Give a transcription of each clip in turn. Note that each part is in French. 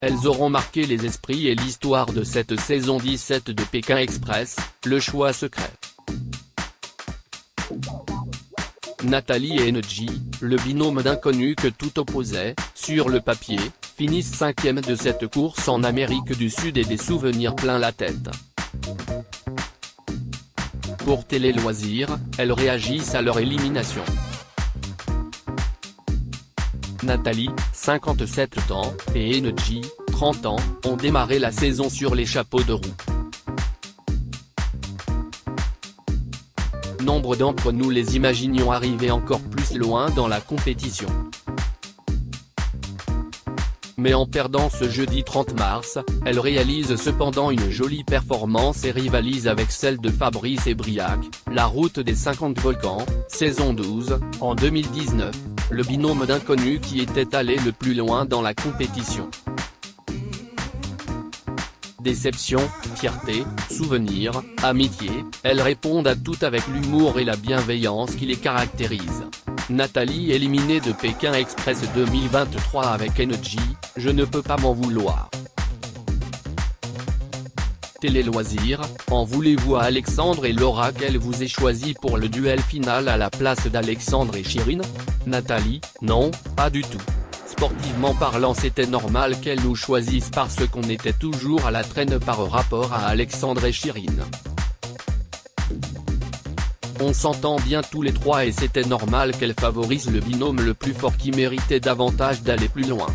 Elles auront marqué les esprits et l'histoire de cette saison 17 de Pékin Express, le choix secret. Nathalie et Engie, le binôme d'inconnus que tout opposait, sur le papier, finissent 5e de cette course en Amérique du Sud et des souvenirs plein la tête. Pour Télé Loisirs, elles réagissent à leur élimination. Nathalie, 57 ans, et Engie, 30 ans, ont démarré la saison sur les chapeaux de roue. Nombre d'entre nous les imaginions arriver encore plus loin dans la compétition. Mais en perdant ce jeudi 30 mars, elles réalisent cependant une jolie performance et rivalisent avec celle de Fabrice et Briac, la route des 50 volcans, saison 12, en 2019, le binôme d'inconnus qui était allé le plus loin dans la compétition. Déception, fierté, souvenir, amitié, elles répondent à tout avec l'humour et la bienveillance qui les caractérisent. Nathalie éliminée de Pékin Express 2023 avec Engie, je ne peux pas m'en vouloir. Télé Loisirs, en voulez-vous à Alexandre et Laura qu'elle vous ait choisi pour le duel final à la place d'Alexandre et Chirine? Nathalie, non, pas du tout. Sportivement parlant, c'était normal qu'elle nous choisisse parce qu'on était toujours à la traîne par rapport à Alexandre et Chirine. On s'entend bien tous les trois et c'était normal qu'elle favorise le binôme le plus fort qui méritait davantage d'aller plus loin.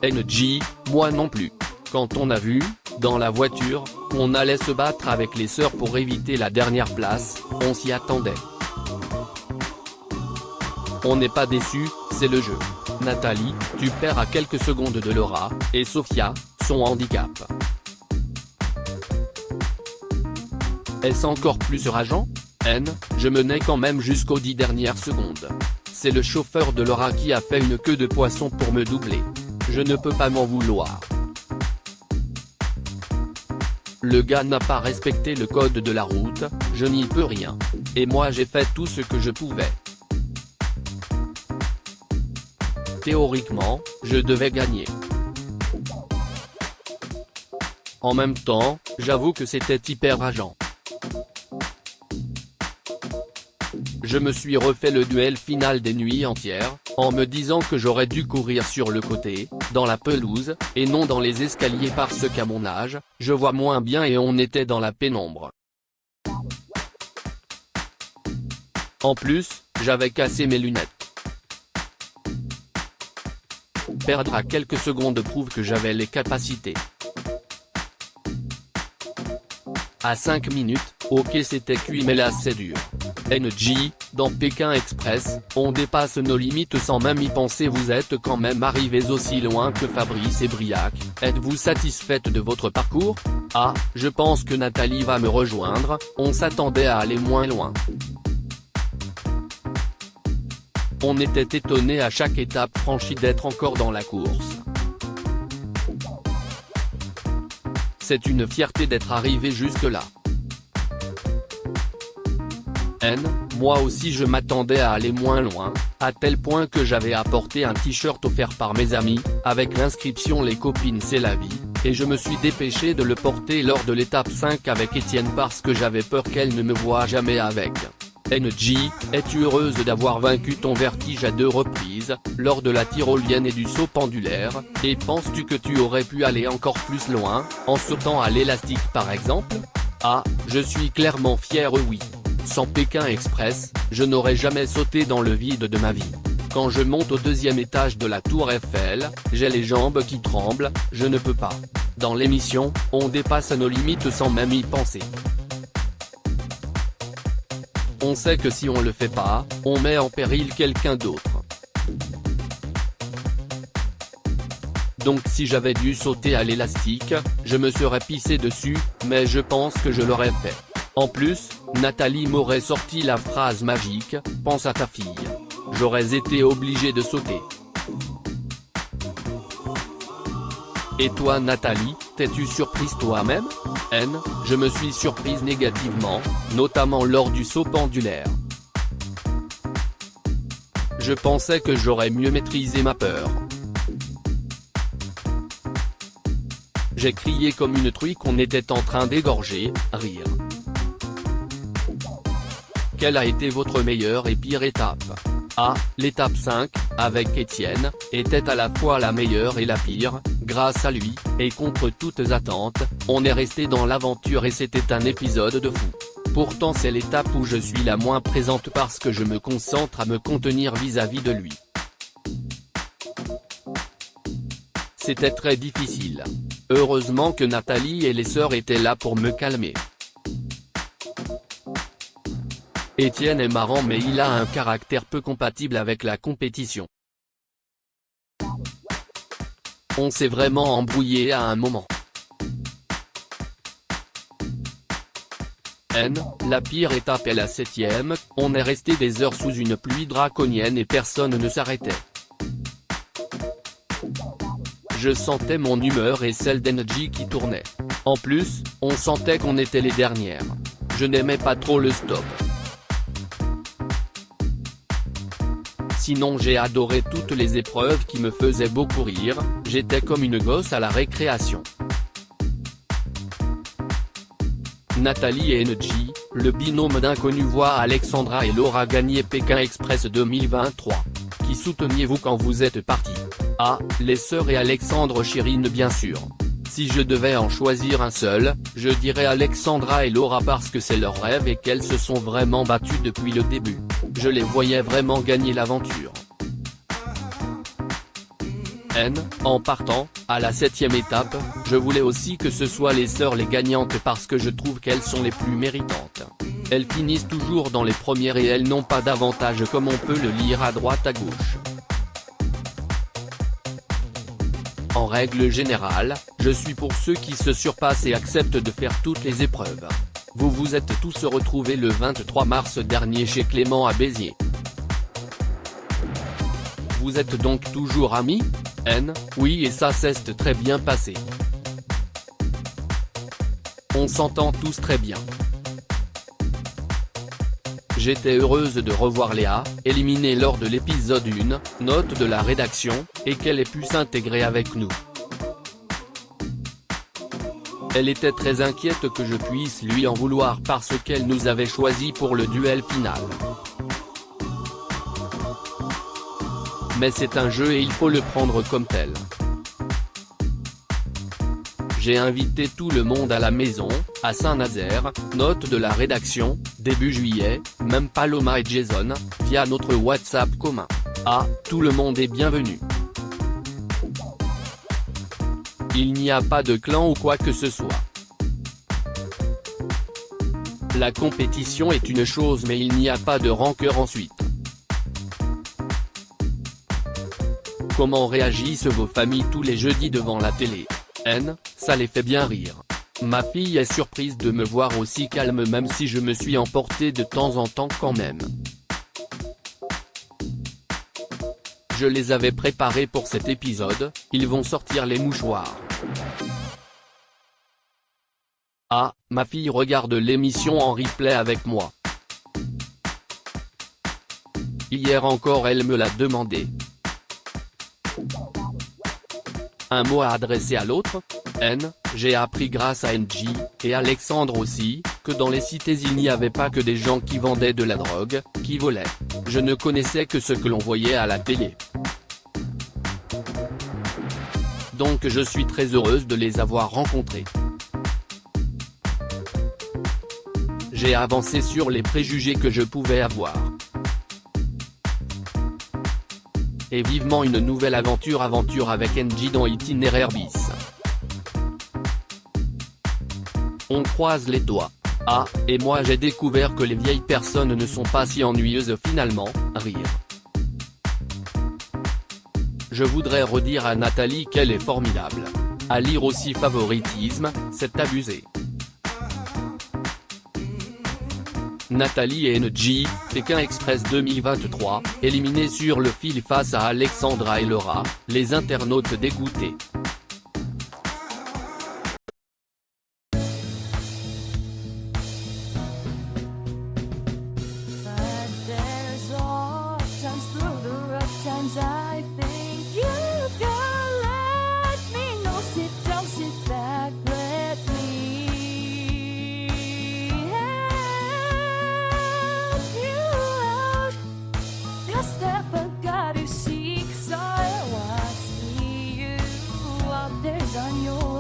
Engie, moi non plus. Quand on a vu, dans la voiture, qu'on allait se battre avec les sœurs pour éviter la dernière place, on s'y attendait. On n'est pas déçu, c'est le jeu. Nathalie, tu perds à quelques secondes de Laura, et Sophia, son handicap. Est-ce encore plus rageant? Je menais quand même jusqu'aux 10 dernières secondes. C'est le chauffeur de Laura qui a fait une queue de poisson pour me doubler. Je ne peux pas m'en vouloir. Le gars n'a pas respecté le code de la route, je n'y peux rien. Et moi j'ai fait tout ce que je pouvais. Théoriquement, je devais gagner. En même temps, j'avoue que c'était hyper rageant. Je me suis refait le duel final des nuits entières, en me disant que j'aurais dû courir sur le côté, dans la pelouse, et non dans les escaliers parce qu'à mon âge, je vois moins bien et on était dans la pénombre. En plus, j'avais cassé mes lunettes. Perdre à quelques secondes prouve que j'avais les capacités. À 5 minutes, ok c'était cuit mais là c'est dur. Engie, dans Pékin Express, on dépasse nos limites sans même y penser. Vous êtes quand même arrivés aussi loin que Fabrice et Briac, êtes-vous satisfaite de votre parcours? Ah, je pense que Nathalie va me rejoindre, on s'attendait à aller moins loin. On était étonnés à chaque étape franchie d'être encore dans la course. C'est une fierté d'être arrivé jusque-là. Moi aussi je m'attendais à aller moins loin, à tel point que j'avais apporté un t-shirt offert par mes amis, avec l'inscription Les copines c'est la vie, et je me suis dépêché de le porter lors de l'étape 5 avec Étienne parce que j'avais peur qu'elle ne me voie jamais avec. Engie, es-tu heureuse d'avoir vaincu ton vertige à 2 reprises, lors de la tyrolienne et du saut pendulaire, et penses-tu que tu aurais pu aller encore plus loin, en sautant à l'élastique par exemple? Ah, je suis clairement fier oui. Sans Pékin Express, je n'aurais jamais sauté dans le vide de ma vie. Quand je monte au 2e étage de la Tour Eiffel, j'ai les jambes qui tremblent, je ne peux pas. Dans l'émission, on dépasse nos limites sans même y penser. On sait que si on le fait pas, on met en péril quelqu'un d'autre. Donc si j'avais dû sauter à l'élastique, je me serais pissé dessus, mais je pense que je l'aurais fait. En plus, Nathalie m'aurait sorti la phrase magique, pense à ta fille. J'aurais été obligé de sauter. Et toi Nathalie, t'es-tu surprise toi-même? Je me suis surprise négativement, notamment lors du saut pendulaire. Je pensais que j'aurais mieux maîtrisé ma peur. J'ai crié comme une truie qu'on était en train d'égorger, rire. Quelle a été votre meilleure et pire étape? A. L'étape 5, avec Étienne, était à la fois la meilleure et la pire. Grâce à lui, et contre toutes attentes, on est resté dans l'aventure et c'était un épisode de fou. Pourtant c'est l'étape où je suis la moins présente parce que je me concentre à me contenir vis-à-vis de lui. C'était très difficile. Heureusement que Nathalie et les sœurs étaient là pour me calmer. Étienne est marrant mais il a un caractère peu compatible avec la compétition. On s'est vraiment embrouillé à un moment. N, la pire étape est la 7ème, on est resté des heures sous une pluie draconienne et personne ne s'arrêtait. Je sentais mon humeur et celle d'Engie qui tournait. En plus, on sentait qu'on était les dernières. Je n'aimais pas trop le stop. Sinon j'ai adoré toutes les épreuves qui me faisaient beaucoup rire, j'étais comme une gosse à la récréation. Nathalie et Engie, le binôme d'inconnus voit Alexandra et Laura gagner Pékin Express 2023. Qui souteniez-vous quand vous êtes partis? A. Les sœurs et Alexandre Chirine bien sûr. Si je devais en choisir un seul, je dirais Alexandra et Laura parce que c'est leur rêve et qu'elles se sont vraiment battues depuis le début. Je les voyais vraiment gagner l'aventure. N, en partant, à la 7ème étape, je voulais aussi que ce soit les sœurs les gagnantes parce que je trouve qu'elles sont les plus méritantes. Elles finissent toujours dans les premières et elles n'ont pas d'avantage comme on peut le lire à droite à gauche. En règle générale, je suis pour ceux qui se surpassent et acceptent de faire toutes les épreuves. Vous vous êtes tous retrouvés le 23 mars dernier chez Clément à Béziers. Vous êtes donc toujours amis? N, oui et ça s'est très bien passé. On s'entend tous très bien. J'étais heureuse de revoir Léa, éliminée lors de l'épisode 1, note de la rédaction, et qu'elle ait pu s'intégrer avec nous. Elle était très inquiète que je puisse lui en vouloir parce qu'elle nous avait choisis pour le duel final. Mais c'est un jeu et il faut le prendre comme tel. J'ai invité tout le monde à la maison, à Saint-Nazaire, note de la rédaction, début juillet, même Paloma et Jason, via notre WhatsApp commun. Ah, tout le monde est bienvenu. Il n'y a pas de clan ou quoi que ce soit. La compétition est une chose mais il n'y a pas de rancœur ensuite. Comment réagissent vos familles tous les jeudis devant la télé? N, ça les fait bien rire. Ma fille est surprise de me voir aussi calme même si je me suis emporté de temps en temps quand même. Je les avais préparés pour cet épisode, ils vont sortir les mouchoirs. Ah, ma fille regarde l'émission en replay avec moi. Hier encore elle me l'a demandé. Un mot à adresser à l'autre? N, j'ai appris grâce à Engie, et Alexandre aussi, que dans les cités il n'y avait pas que des gens qui vendaient de la drogue, qui volaient. Je ne connaissais que ce que l'on voyait à la télé. Donc je suis très heureuse de les avoir rencontrés. J'ai avancé sur les préjugés que je pouvais avoir. Et vivement une nouvelle aventure avec Engie dans Itinéraire bis. On croise les doigts. Ah, et moi j'ai découvert que les vieilles personnes ne sont pas si ennuyeuses finalement, rire. Je voudrais redire à Nathalie qu'elle est formidable. À lire aussi favoritisme, c'est abusé. Nathalie et Engie, Pékin Express 2023, éliminés sur le fil face à Alexandra et Laura, les internautes dégoûtés. I think you can let me know. Sit down, des agneaux.